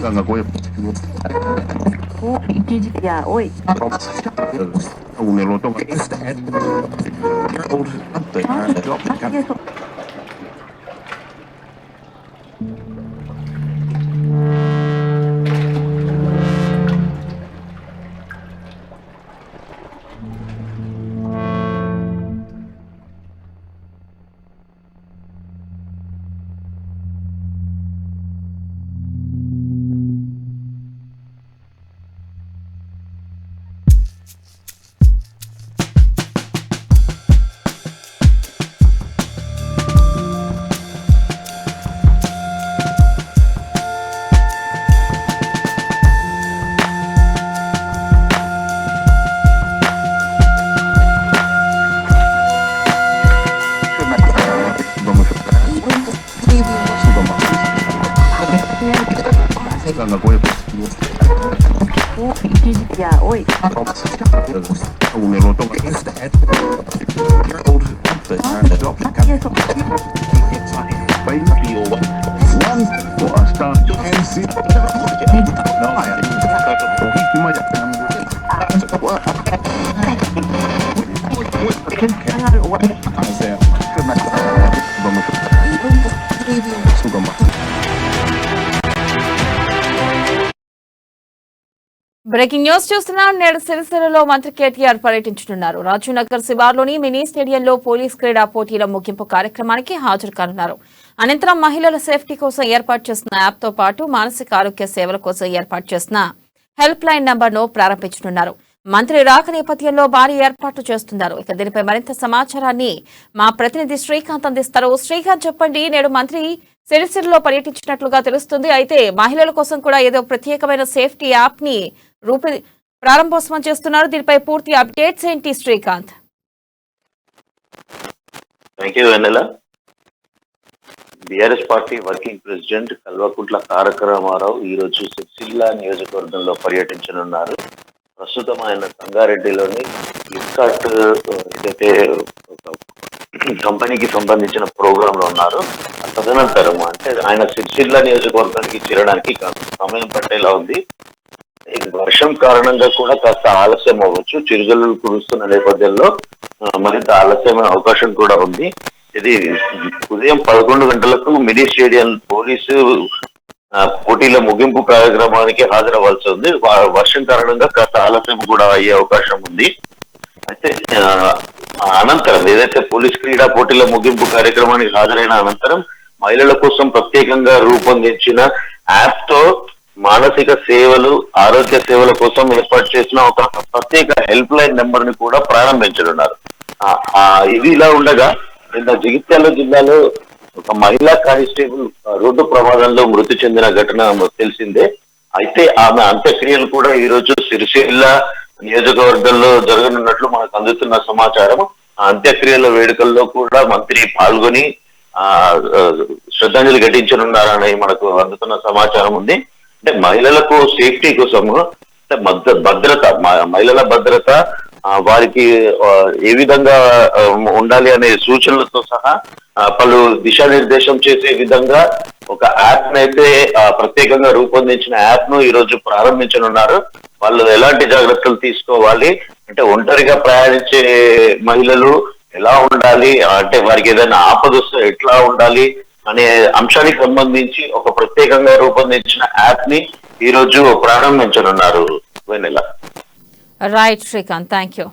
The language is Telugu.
Ganga Goya. Yeah, oi. Un eloto. Ganga Goya. Yeah, oi. Un eloto. Breaking news చూస్తున్నాం. నేడు సిరిసిల్లలో మంత్రి కేటీఆర్ పర్యటించనున్నారు. రాజీవ్నగర్ శివార్లోని మినీ స్టేడియంలో పోలీస్ క్రీడా పోటీల ముగింపు కార్యక్రమానికి హాజరు కానున్నారు. అనంతరం మహిళల సేఫ్టీ కోసం ఏర్పాటు చేసిన యాప్తో పాటు మానసిక ఆరోగ్య సేవల కోసం ఏర్పాటు చేసిన హెల్ప్ లైన్ నంబర్ను ప్రారంభించనున్నారు. మంత్రి రాక నేపథ్యంలో భారీ ఏర్పాట్లు చేస్తున్నారు. ఇక దీనిపై మరింత సమాచారాన్ని మా ప్రతినిధి శ్రీకాంత్ అందిస్తారు. శ్రీకాంత్, చెప్పండి. నేడు మంత్రి సిరిసిల్లలో పర్యటించినట్లుగా తెలుస్తుంది. అయితే మహిళల కోసం కూడా ఏదో ప్రత్యేకమైన సేఫ్టీ యాప్ ని ప్రారంభోత్సవం చేస్తున్నారు. దీనిపై పూర్తి అప్డేట్స్ ఏంటి Srikanth? Thank you Vennela. BRS party working president Kalvakuntla Taraka Rama Rao ఈ రోజు సిరిసిల్ల నియోజకవర్గంలో పర్యటించనున్నారు. ప్రస్తుతం ఆయన సంగారెడ్డిలోని ఫ్లిప్కార్ట్ ఏదైతే కంపెనీకి సంబంధించిన ప్రోగ్రామ్ లో ఉన్నారు. తదనంతరం అంటే ఆయన సిరిసిల్ల నియోజకవర్గానికి చేరడానికి సమయం పట్టేలా ఉంది. వర్షం కారణంగా కూడా కాస్త ఆలస్యం అవ్వచ్చు. చిరుజల్లులు కురుస్తున్న నేపథ్యంలో మరింత ఆలస్యమైన అవకాశం కూడా ఉంది. ఇది ఉదయం 11 గంటలకు మినీ స్టేడియం పోలీసు పోటీల ముగింపు కార్యక్రమానికి హాజరవ్వాల్సి ఉంది. వర్షం కారణంగా కాస్త ఆలస్యం కూడా అయ్యే అవకాశం ఉంది. అయితే అనంతరం ఏదైతే పోలీస్ క్రీడా పోటీల ముగింపు కార్యక్రమానికి హాజరైన అనంతరం మహిళల కోసం ప్రత్యేకంగా రూపొందించిన యాప్ తో మానసిక సేవలు, ఆరోగ్య సేవల కోసం ఏర్పాటు చేసిన ఒక ప్రత్యేక హెల్ప్ లైన్ నెంబర్ ని కూడా ప్రారంభించనున్నారు. ఇది ఇలా ఉండగా నిన్న జగిత్యాల జిల్లాలో ఒక మహిళా కానిస్టేబుల్ రోడ్డు ప్రమాదంలో మృతి చెందిన ఘటన తెలిసిందే. అయితే ఆమె అంత్యక్రియలు కూడా ఈ రోజు సిరిసిల్ల నియోజకవర్గంలో జరగనున్నట్లు మనకు అందుతున్న సమాచారం. ఆ అంత్యక్రియల వేడుకల్లో కూడా మంత్రి పాల్గొని శ్రద్ధాంజలి ఘటించనున్నారని మనకు అందుతున్న సమాచారం ఉంది. అంటే మహిళలకు సేఫ్టీ కోసము భద్రత, మహిళల భద్రత, వారికి ఏ విధంగా ఉండాలి అనే సూచనలతో సహా పలు దిశానిర్దేశం చేసే విధంగా ఒక యాప్ నైతే ప్రత్యేకంగా రూపొందించిన యాప్ ను ఈ రోజు ప్రారంభించనున్నారు. వాళ్ళు ఎలాంటి జాగ్రత్తలు తీసుకోవాలి అంటే ఒంటరిగా ప్రయాణించే మహిళలు ఎలా ఉండాలి, అంటే వారికి ఏదైనా ఆపదొస్తే ఎట్లా ఉండాలి అనే అంశానికి సంబంధించి ఒక ప్రత్యేకంగా రూపొందించిన యాప్ ని ఈ రోజు ప్రారంభించనున్నారు. Vennela. Right Srikanth, thank you.